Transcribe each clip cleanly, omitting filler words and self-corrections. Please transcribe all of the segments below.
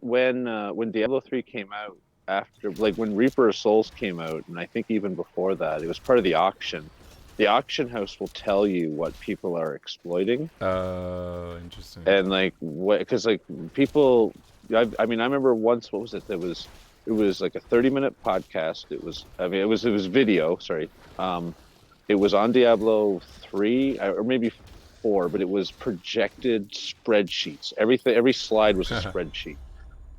when Diablo 3 came out, after like when Reaper of Souls came out, and I think even before that, it was part of the auction. The auction house will tell you what people are exploiting, Oh, interesting. and like what, because like people, I mean, I remember once, what was it? It was like a 30-minute podcast. I mean, it was video. Sorry, it was on Diablo 3 or maybe 4, but it was projected spreadsheets. Every slide was a spreadsheet,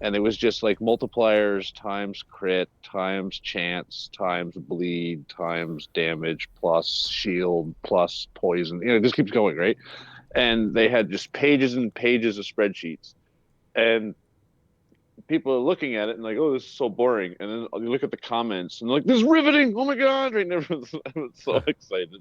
and it was just like multipliers times crit times chance times bleed times damage plus shield plus poison. You know, it just keeps going, right? And they had just pages and pages of spreadsheets, and people are looking at it and like, oh, this is so boring. And then you look at the comments and they're like, this is riveting. Oh my god! Right? And everyone's so excited.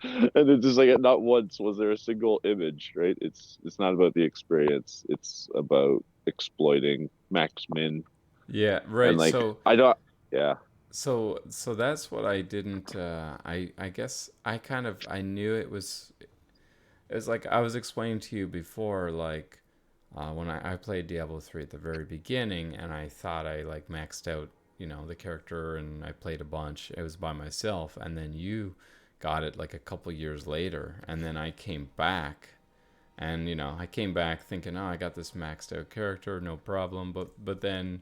And it's just like not once was there a single image, right? It's not about the experience. It's about exploiting max min. Yeah, And right. like So I don't, yeah. so that's what I didn't I guess I kind of I knew it was like I was explaining to you before, like when I played Diablo 3 at the very beginning, and I thought I like maxed out, the character, and I played a bunch. It was by myself, and then you got it like a couple years later, and then I came back, and I came back thinking, oh, I got this maxed out character, no problem. But then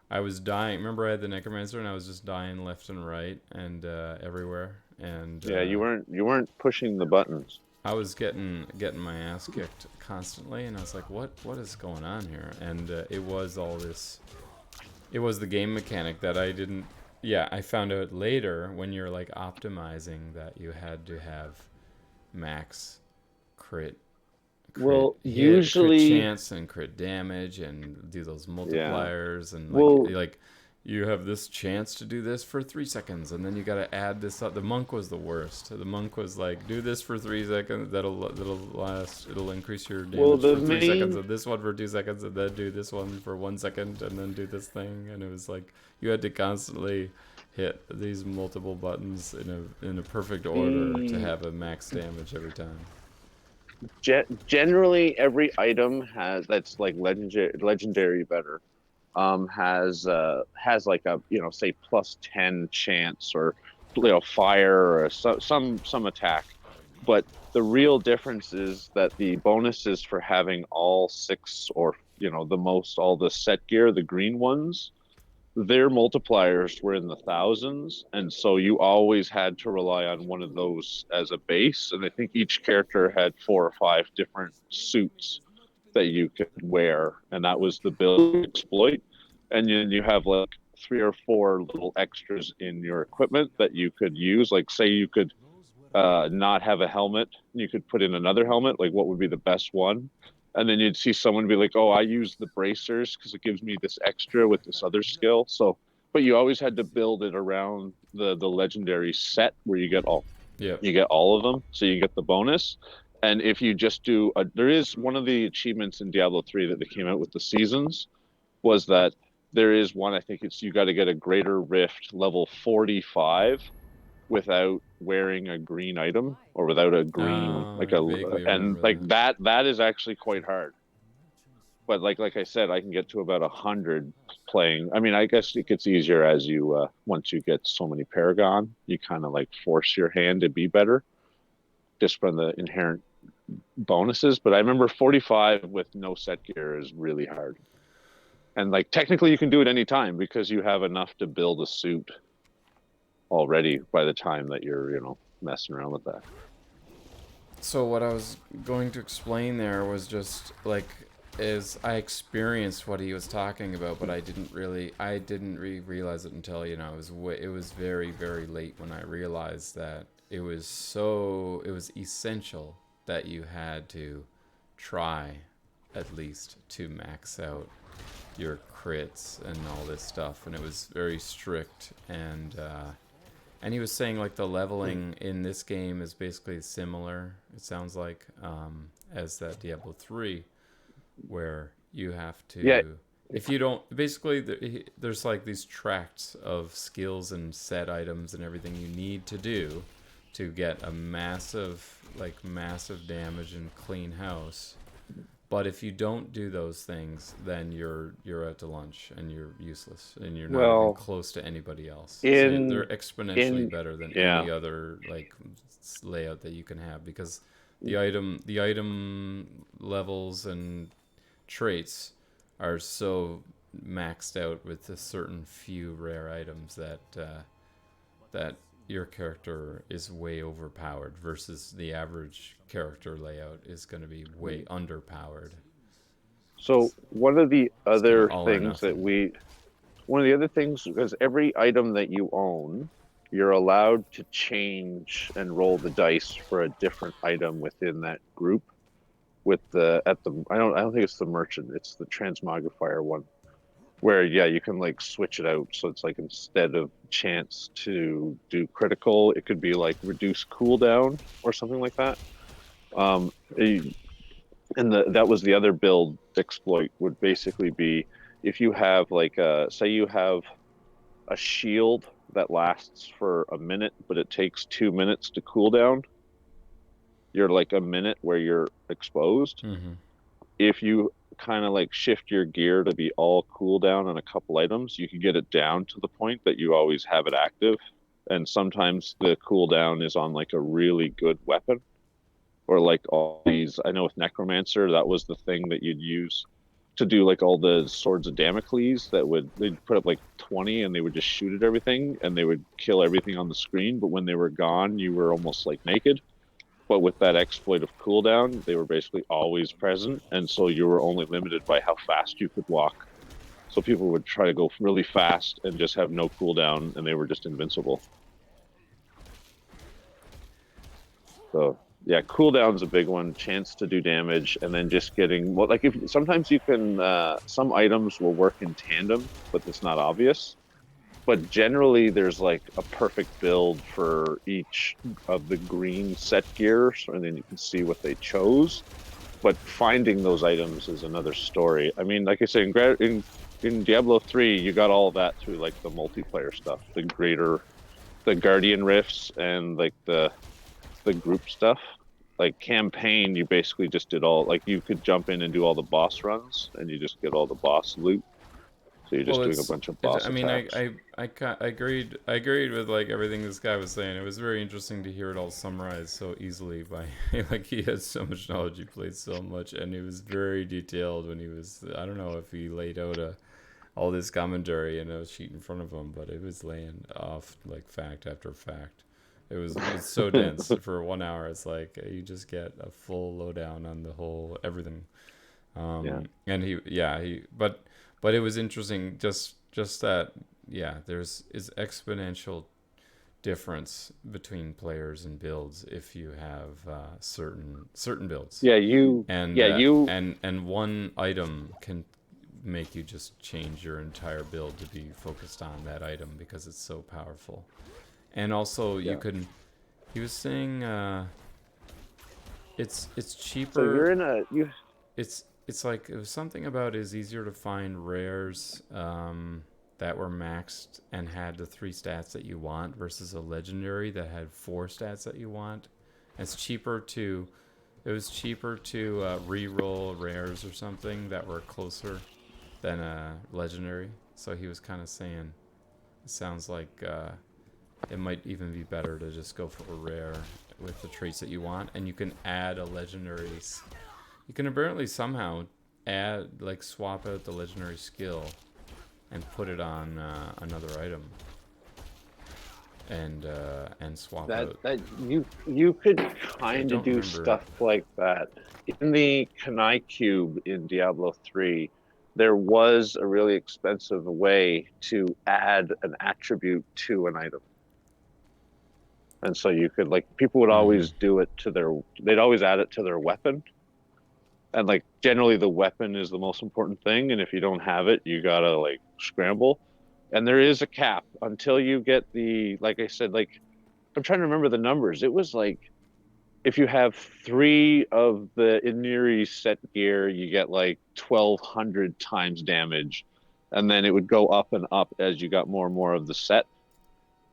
I was dying. Remember, I had the Necromancer, and I was just dying left and right and everywhere, and Yeah, you weren't pushing the buttons. I was getting my ass kicked constantly, and I was like, "What is going on here?" And it was all this. It was the game mechanic that I didn't. Yeah, I found out later when you're like optimizing that you had to have max crit, crit Well, hit, crit usually, chance, and crit damage, and do those yeah. multipliers, and Well, like you have this chance to do this for 3 seconds, and then you got to add this up. The monk was the worst. The monk was like, do this for 3 seconds. That'll last. It'll increase your well, damage the for 3 seconds, main and this one for 2 seconds, and then do this one for 1 second, and then do this thing. And it was like you had to constantly hit these multiple buttons in a perfect order to the have a max damage every time. generally every item has that's like legendary better has like a, say plus 10 chance, or fire, or some attack. But the real difference is that the bonuses for having all six, or the most, all the set gear, the green ones, their multipliers were in the thousands, and so you always had to rely on one of those as a base. And I think each character had 4 or 5 different suits that you could wear, and that was the build exploit. And then you have like 3 or 4 little extras in your equipment that you could use. Like, say you could not have a helmet, you could put in another helmet. Like, what would be the best one? And then you'd see someone be like, "Oh, I use the bracers because it gives me this extra with this other skill." So, but you always had to build it around the legendary set where Yep. you get all of them, so you get the bonus. And if you just there is one of the achievements in Diablo 3 that they came out with the seasons, was that there is one, I think it's, you got to get a greater rift level 45 without wearing a green item, or without a green, like I a, vaguely and remember like that. that is actually quite hard. But like I said, I can get to about 100 playing. I mean, I guess it gets easier as you once you get so many Paragon, you kind of like force your hand to be better just from the inherent bonuses. But I remember 45 with no set gear is really hard. And like technically you can do it anytime because you have enough to build a suit already by the time that you're, messing around with that. So what I was going to explain there was just like is I experienced what he was talking about, but I didn't really realize it until it was very very late when I realized that it was essential that you had to try at least to max out your crits and all this stuff, and it was very strict. And he was saying like the leveling in this game is basically similar. It sounds like as that Diablo 3, where you have Yeah, to, if you don't, basically there's like these tracts of skills and set items and everything you need to do to get a massive damage and clean house. But if you don't do those things, then you're out to lunch and you're useless and you're not even Well, close to anybody else. So they're in exponentially in better than yeah. any other like layout that you can have because the item levels and traits are so maxed out with a certain few rare items that your character is way overpowered versus the average character layout is going to be way underpowered. So It's kind of all or nothing. one of the other things, because every item that you own, you're allowed to change and roll the dice for a different item within that group. With the at the I don't think it's the merchant, it's the transmogrifier one, where yeah, you can like switch it out. So it's like instead of chance to do critical, it could be like reduce cooldown or something like that. Um, and that was the other build exploit would basically be if you have like say you have a shield that lasts for a minute, but it takes 2 minutes to cool down. You're like a minute where you're exposed. Mm-hmm. If you kind of like shift your gear to be all cooldown on a couple items, you can get it down to the point that you always have it active. And sometimes the cooldown is on like a really good weapon or like all these. I know with Necromancer, that was the thing that you'd use to do like all the swords of Damocles that they'd put up like 20 and they would just shoot at everything and they would kill everything on the screen. But when they were gone, you were almost like naked. But with that exploit of cooldown, they were basically always present, and so you were only limited by how fast you could walk. So people would try to go really fast and just have no cooldown, and they were just invincible. So yeah, cooldown's a big one. Chance to do damage, and then just getting well. Like if sometimes you can, some items will work in tandem, but it's not obvious. But generally, there's like a perfect build for each of the green set gears, and then you can see what they chose. But finding those items is another story. I mean, like I said, in Diablo 3, you got all of that through like the multiplayer stuff, the Guardian rifts and like the group stuff. Like campaign, you basically just did all like you could jump in and do all the boss runs, and you just get all the boss loot. So you're Well, just doing a bunch of I boss mean, attacks. I agreed with like everything this guy was saying. It was very interesting to hear it all summarized so easily by like he had so much knowledge, he played so much, and he was very detailed when he was. I don't know if he laid out all this commentary in a sheet in front of him, but it was laying off like fact after fact. It's so dense for 1 hour. It's like you just get a full lowdown on the whole everything. Yeah. And but it was interesting just that yeah there's is exponential difference between players and builds if you have certain builds Yeah, and yeah, and one item can make you just change your entire build to be focused on that item because it's so powerful. And also you yeah. can he was saying it's So cheaper. you're in a you It's like it was something about is easier to find rares that were maxed and had the 3 stats that you want versus a legendary that had 4 stats that you want. It's cheaper to it was cheaper to re-roll rares or something that were closer than a legendary. So he was kind of saying it sounds like it might even be better to just go for a rare with the traits that you want, and you can add a legendary. You can apparently somehow add, like, swap out the legendary skill and put it on another item, and swap that out. that you could I kind of don't do remember. stuff like that in the Kanai cube in Diablo 3. There was a really expensive way to add an attribute to an item, and so you could like people would Mm-hmm. always do it to their they'd always add it to their weapon, and like generally the weapon is the most important thing, and if you don't have it, you gotta like scramble. And there is a cap until you get the like I said like I'm trying to remember the numbers. It was like if you have three of the Iniri set gear, you get like 1,200 times damage. And then it would go up and up as you got more and more of the set.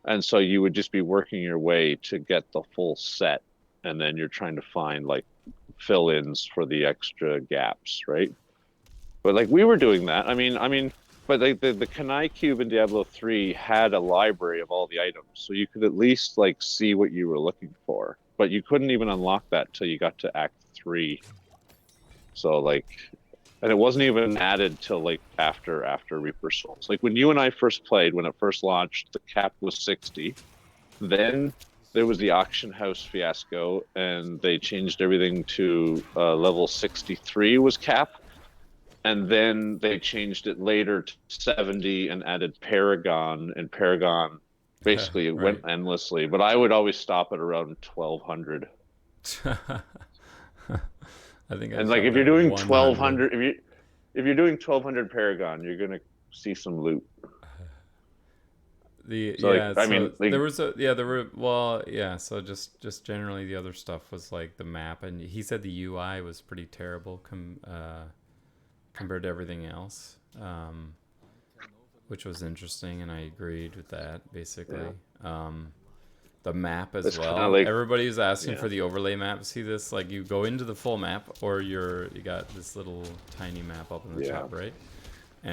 And so you would just be working your way to get the full set. And then you're trying to find like fill-ins for the extra gaps, right? But like we were doing that. But like the Kanai cube in Diablo 3 had a library of all the items, so you could at least like see what you were looking for. But you couldn't even unlock that till you got to Act 3. So like, and it wasn't even added till like after Reaper Souls. Like when you and I first played, when it first launched, the cap was 60. Then there was the auction house fiasco, and they changed everything to level 63 was cap, and then they changed it later to 70 and added Paragon, and Paragon basically it went Right. endlessly. But I would always stop at around 1200. I think I And like stopped if you're at doing 100. 1200, if you're doing 1200 Paragon, you're gonna see some loot. The So like yeah, I so mean like there was a yeah, there were well, yeah, so just generally the other stuff was like the map, and he said the UI was pretty terrible compared to everything else. Which was interesting, and I agreed with that yeah, basically. The map as it's kind of well. like Everybody was asking yeah. for the overlay map. See this? Like you go into the full map, or you got this little tiny map up in the Yeah. top right,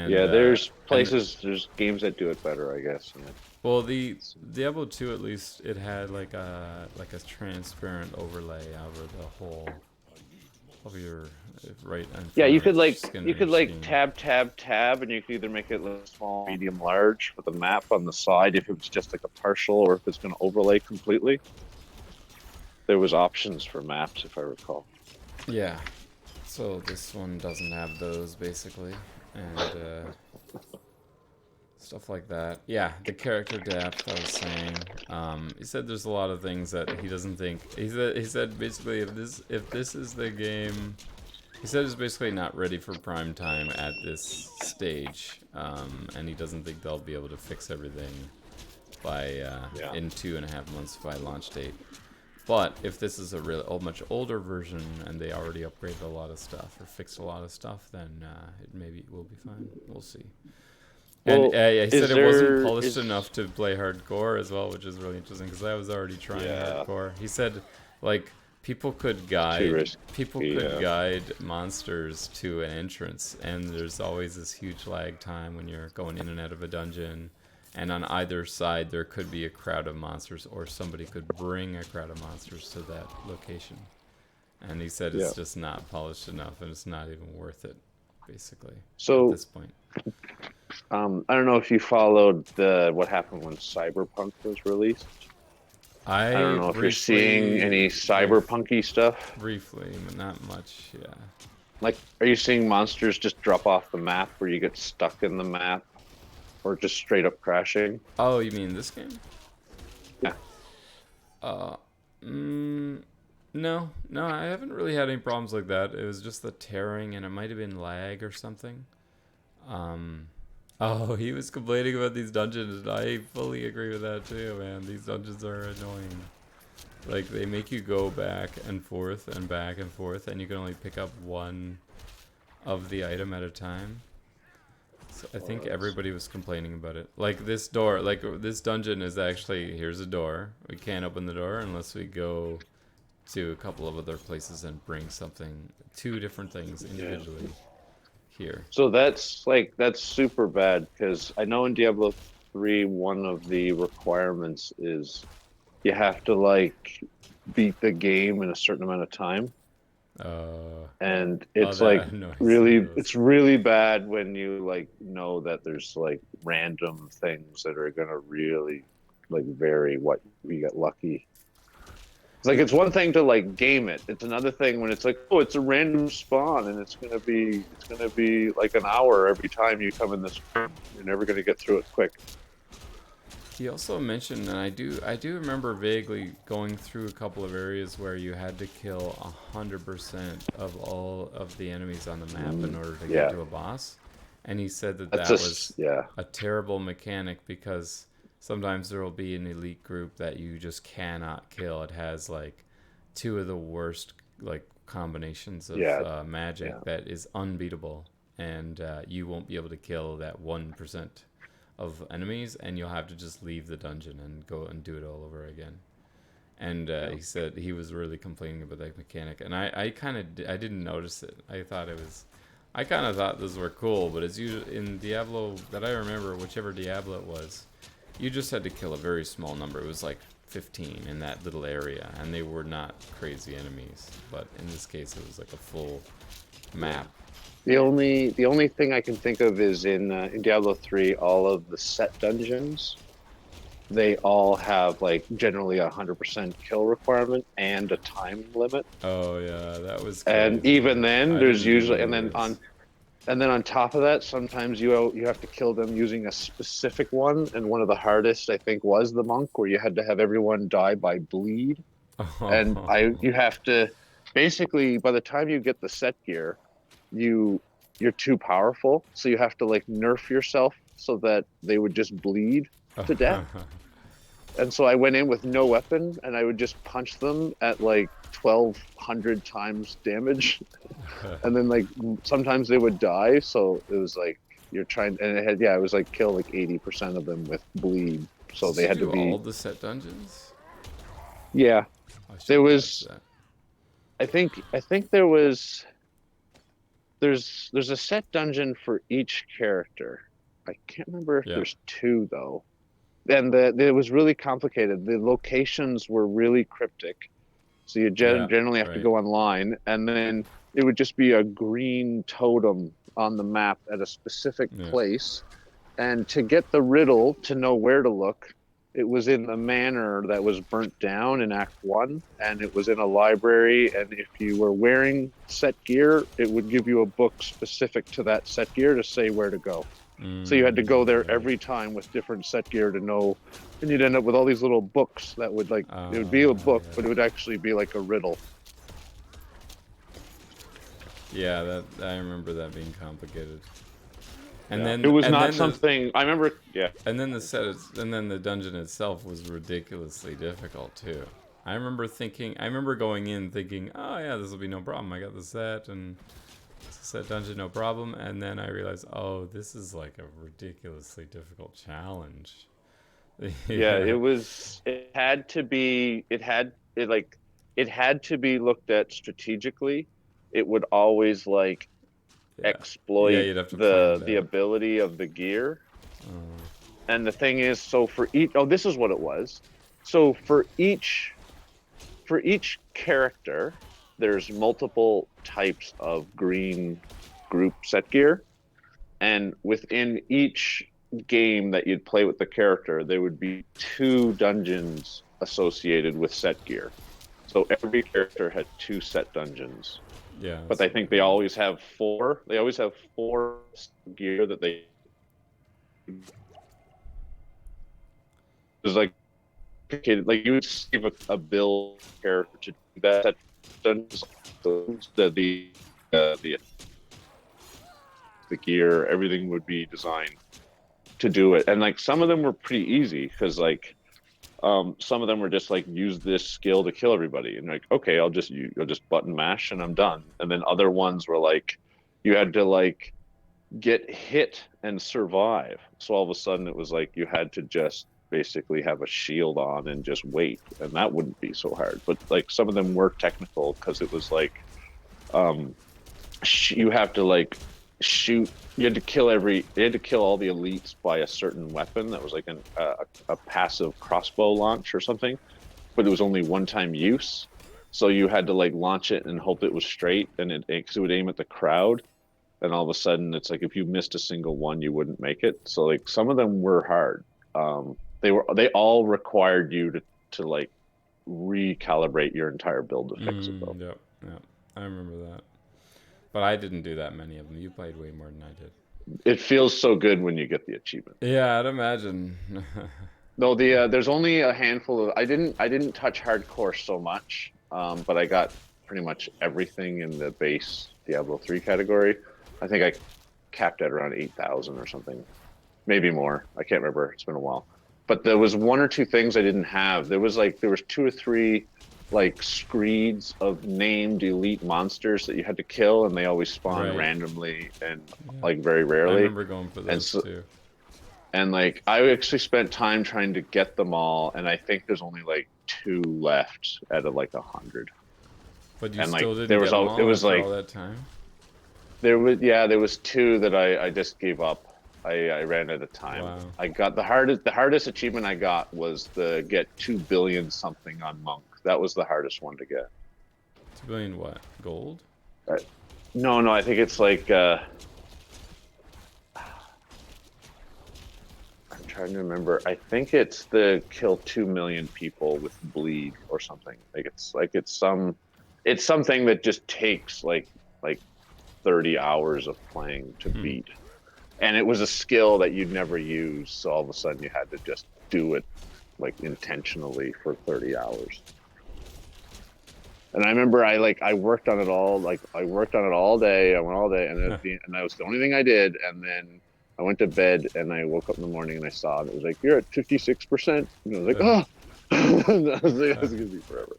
Yeah, and there's and places, there's games that do it better, I guess. Yeah. well, the Diablo 2 at least it had like a transparent overlay over the whole of your right in Yeah, front of the skin you of your could like screen. tab, and you could either make it like small, medium, large with a map on the side if it was just like a partial, or if it's going to overlay completely. There was options for maps, if I recall. Yeah. So this one doesn't have those basically, and stuff like that. Yeah, the character depth I was saying. He said there's a lot of things that he doesn't think. He said basically if this is the game. He said it's basically not ready for prime time at this stage, and he doesn't think they'll be able to fix everything by Yeah. in 2.5 months by launch date. But if this is a much older version and they already upgraded a lot of stuff or fixed a lot of stuff, then it maybe will be fine. We'll see. And Well, yeah, he said is it wasn't there polished is enough to play hardcore as well, which is really interesting because I was already trying yeah, hardcore. He said like people could too guide risky. Yeah. monsters to an entrance, and there's always this huge lag time when you're going in and out of a dungeon. And on either side, there could be a crowd of monsters, or somebody could bring a crowd of monsters to that location. And he said Yeah. it's just not polished enough, and it's not even worth it, basically, at So, this point. I don't know if you followed the what happened when Cyberpunk was released. I don't I know if you're seeing briefly, any cyberpunky stuff. briefly, but not much. Yeah. Like, are you seeing monsters just drop off the map where you get stuck in the map or just straight up crashing? Oh, you mean this game? Yeah. Uh, mm, no, I haven't really had any problems like that. It was just the tearing, and it might have been lag or something. Um, oh, he was complaining about these dungeons, and I fully agree with that too, man. These dungeons are annoying. Like they make you go back and forth and back and forth, and you can only pick up one of the item at a time. So I think everybody was complaining about it. Like this door, like this dungeon is actually here's a door. We can't open the door unless we go to a couple of other places and bring something, two different things Yeah. individually here. So that's super bad because I know in Diablo 3 one of the requirements is you have to like beat the game in a certain amount of time. Uh, And oh, it's that like annoys me. really Those it's things. really bad when you like know that there's like random things that are gonna really like vary what you get lucky. It's like it's one thing to like game it. It's another thing when it's like, oh, it's a random spawn and it's gonna be like an hour every time you come in this room. You're never gonna get through it quick. He also mentioned, and I do remember vaguely going through a couple of areas where you had to kill 100% of all of the enemies on the map in order to get Yeah. to a boss. And he said that That's that just was yeah. a terrible mechanic because sometimes there will be an elite group that you just cannot kill. It has like two of the worst like combinations of Yeah. Yeah. magic that is unbeatable, and you won't be able to kill that 1% of enemies, and you'll have to just leave the dungeon and go and do it all over again. And Yeah. he said he was really complaining about that mechanic, and I kind of I didn't notice it. I thought it was, I kind of thought those were cool, but it's usually in Diablo that I remember, whichever Diablo it was, you just had to kill a very small number. It was like 15 in that little area, and they were not crazy enemies. But in this case, it was like a full Yeah. map. The only thing I can think of is in Diablo 3, all of the set dungeons, they all have like generally 100% kill requirement and a time limit. Oh yeah, that was And crazy. even then, I there's didn't do usually, any and of then those. on top of that, sometimes you have to kill them using a specific one. And one of the hardest, I think, was the monk, where you had to have everyone die by bleed. And I Oh, you have to basically, by the time you get the set gear, you you're too powerful, so you have to like nerf yourself so that they would just bleed to death. And so I went in with no weapon, and I would just punch them at like 1,200 times damage, and then like sometimes they would die. So it was like you're trying, and it had, yeah, it was like kill like 80% of them with bleed. So did they you had to do all be, the set dungeons? yeah. I should There have watched was, that. I think there's a set dungeon for each character. I can't remember if Yeah, there's two though. And it was really complicated. The locations were really cryptic. So you yeah, generally have to right. go online, and then it would just be a green totem on the map at a specific Yeah. place. And to get the riddle to know where to look, it was in the manor that was burnt down in Act One, and it was in a library. And if you were wearing set gear, it would give you a book specific to that set gear to say where to go. So you had to go there Right. every time with different set gear to know, and you'd end up with all these little books that would like, it would be a book, but Yeah. it would actually be like a riddle. Yeah, that I remember that being complicated. And Yeah, it was and not then the something I remember. Yeah, and then the dungeon itself was ridiculously difficult too. I remember going in thinking, "Oh yeah, this will be no problem. I got the set and it's a set dungeon no problem." And then I realized, "Oh, this is like a ridiculously difficult challenge." yeah, it Yeah. was. It had to be. It had to be looked at strategically. It would always like Yeah. Yeah, exploit you'd have to plan it the out. ability of the gear. Oh, And the thing is, so for each, oh, this is what it was. So for each character, there's multiple types of green group set gear, and within each game that you'd play with the character, there would be two dungeons associated with set gear. So every character had two set dungeons, yeah, but that's I what I think they remember. always have four. They always have four gear that they. There's like, okay, like you would save a build character to do that dungeons, the gear, everything would be designed to do it. And like some of them were pretty easy because like some of them were just like use this skill to kill everybody, and like okay, I'll just button mash and I'm done. And then other ones were like you had to like get hit and survive. So all of a sudden it was like you had to just basically have a shield on and just wait, and that wouldn't be so hard. But like some of them were technical because it was like um you have to like shoot, you had to kill all the elites by a certain weapon that was like a passive crossbow launch or something, but it was only one time use. So you had to like launch it and hope it was straight, and it would aim at the crowd. And all of a sudden it's like if you missed a single one you wouldn't make it. So like some of them were hard. They all required you to like recalibrate your entire build to fix it though. Yep, yep. I remember that. But I didn't do that many of them. You played way more than I did. It feels so good when you get the achievement. Yeah, I'd imagine. No, there's only a handful of, I didn't touch hardcore so much, but I got pretty much everything in the base Diablo 3 category. I think I capped at around 8,000 or something, maybe more. I can't remember. It's been a while. But there was one or two things I didn't have. There was two or three like screeds of named elite monsters that you had to kill, and they always spawn Right. randomly and Yeah. like very I rarely. remember going for And those so too. and like I actually spent time trying to get them all, and I think there's only like two left out of like 100. But you And like still didn't get them it all was after like all that time? there was two that I just gave up. I ran out of time. Wow. I got the hardest achievement I got was the get 2 billion something on Monk. That was the hardest one to get. 2 billion what? Gold? Uh, no, I think it's like I'm trying to remember. I think it's the kill 2 million people with bleed or something. It's something that just takes like 30 hours of playing to Hmm. beat. And it was a skill that you'd never use, so all of a sudden you had to just do it like intentionally for 30 hours. And I remember I worked on it all, like I worked on it all day. I went all day, and and that was the only thing I did. And then I went to bed, and I woke up in the morning and I saw it. It was like you're at 56%. And I was like, oh, I was like, that's gonna be forever.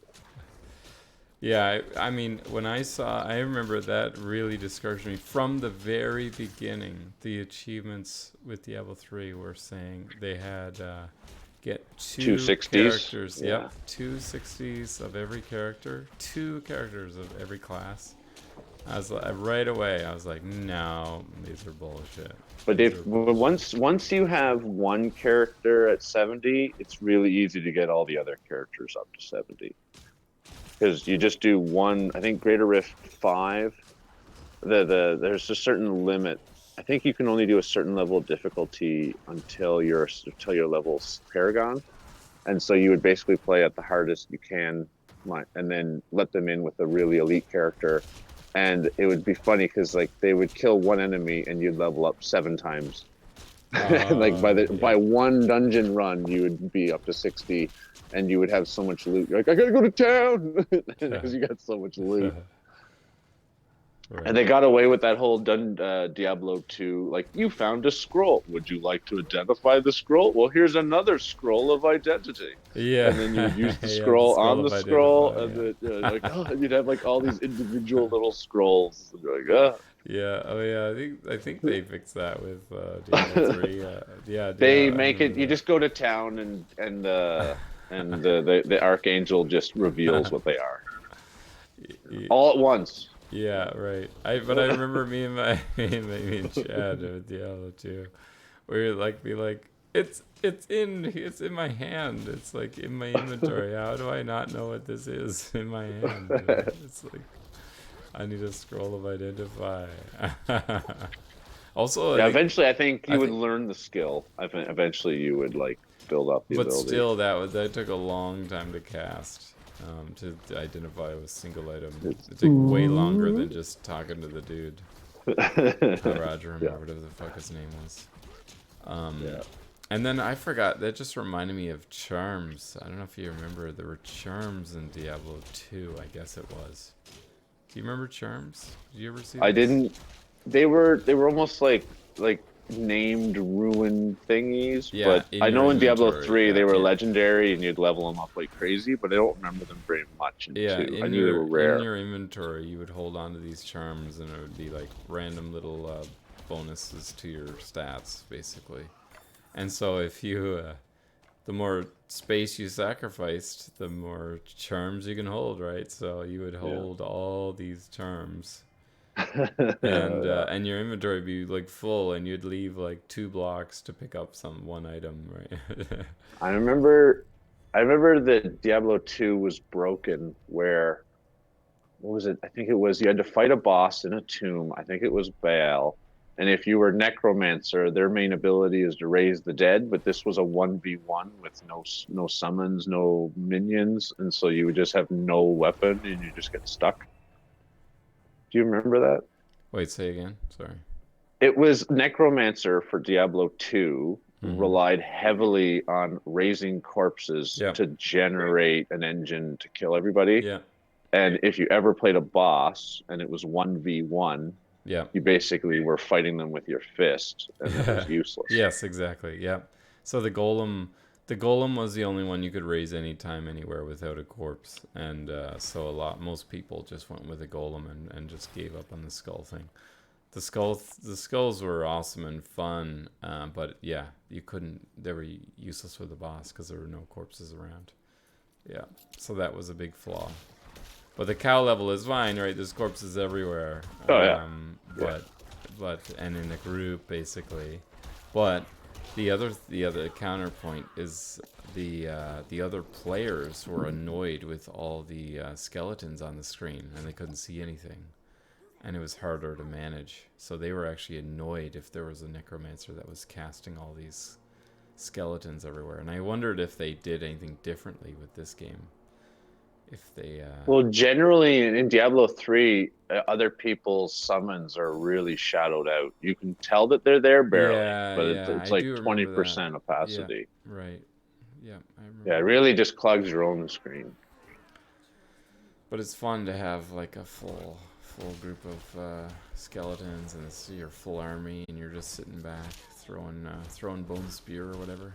Yeah, I mean, I remember that really discouraged me from the very beginning. The achievements with Diablo 3 were saying they had get Two two sixties, characters. Yep, yeah. two 60s of every character, two characters of every class. I was like, right away, I was like, no, these are bullshit. But These if are bullshit. once you have one character at 70, it's really easy to get all the other characters up to 70 because you just do one. I think Greater Rift 5. There's a certain limit. I think you can only do a certain level of difficulty until your level's Paragon, and so you would basically play at the hardest you can, and then let them in with a really elite character, and it would be funny because like they would kill one enemy and you'd level up 7 times. And like by Yeah. one dungeon run, you would be up to 60, and you would have so much loot. You're like, I gotta go to town because you got so much loot. And Right. they got away with that whole Diablo 2, like, you found a scroll. Would you like to identify the scroll? Well, here's another scroll of identity. Yeah. And then you would use the Yeah, the scroll scroll on the of scroll, identify, and yeah. like, oh, you'd have like all these individual little scrolls. And you're like, Yeah. Oh, yeah. I think oh. they fixed that with Diablo 3. Yeah. They I make it. You remember just go to town, and the archangel just reveals that. what they are Y- all at once. yeah. Right. But I remember me and my me and Chad with Diablo 2, where like be like, it's in my hand. It's like in my inventory. How do I not know what this is in my hand? It's like I need a scroll of identify. Also, Yeah, eventually, I think I you would think, learn the skill. I think eventually you would like build up the but ability. still, that took a long time to cast. To identify with single item, It's it took way longer than just talking to the dude. Roger, yeah, remember whatever the fuck his name was. Um, yeah. and then I forgot. That just reminded me of charms. I don't know if you remember. There were charms in Diablo 2. I guess it was. Do you remember charms? Did you ever see I those? didn't. They were almost like named ruin thingies, Yeah, but in I your know in Diablo inventory. 3 Yeah, they were yeah, legendary and you'd level them up like crazy, but I don't remember them very much in yeah. 2. I In knew they your were in rare. your inventory, you would hold on to these charms, and it would be like random little bonuses to your stats, basically. And so if you the more space you sacrificed, the more charms you can hold, right? So you would Yeah. hold all these charms, Yeah. and your inventory would be like full, and you'd leave like 2 blocks to pick up some one item, right? I remember I remember that Diablo 2 was broken where what was it? I think it was you had to fight a boss in a tomb. I think it was Baal. And if you were necromancer, their main ability is to raise the dead, but this was a 1v1 with no summons, no minions, and so you would just have no weapon and you just get stuck. Do you remember that? Wait, say again. Sorry. It was necromancer for Diablo 2 Mm-hmm. relied heavily on raising corpses Yeah. to generate an engine to kill everybody. Yeah. And if you ever played a boss and it was 1v1, Yeah. you basically were fighting them with your fist and it was useless. Yes, exactly. Yeah. So the golem was the only one you could raise anytime, anywhere without a corpse, and so most people just went with a golem and just gave up on the skull thing. The skulls were awesome and fun, but yeah, you couldn't. They were useless for the boss because there were no corpses around. Yeah. So that was a big flaw. But the cow level is fine, right? There's corpses everywhere. Oh yeah, yeah. But and in a group basically. But the other counterpoint is the other players were annoyed with all the skeletons on the screen and they couldn't see anything, and it was harder to manage. So they were actually annoyed if there was a necromancer that was casting all these skeletons everywhere. And I wondered if they did anything differently with this game. If they Well, generally in Diablo 3, other people's summons are really shadowed out. You can tell that they're there barely, Yeah, but yeah, it's I like do remember that. 20% Yeah, opacity. right. Yeah, I Yeah, it remember that. really just clogs your own screen. But it's fun to have like a full group of skeletons and it's your full army, and you're just sitting back throwing bone spear or whatever.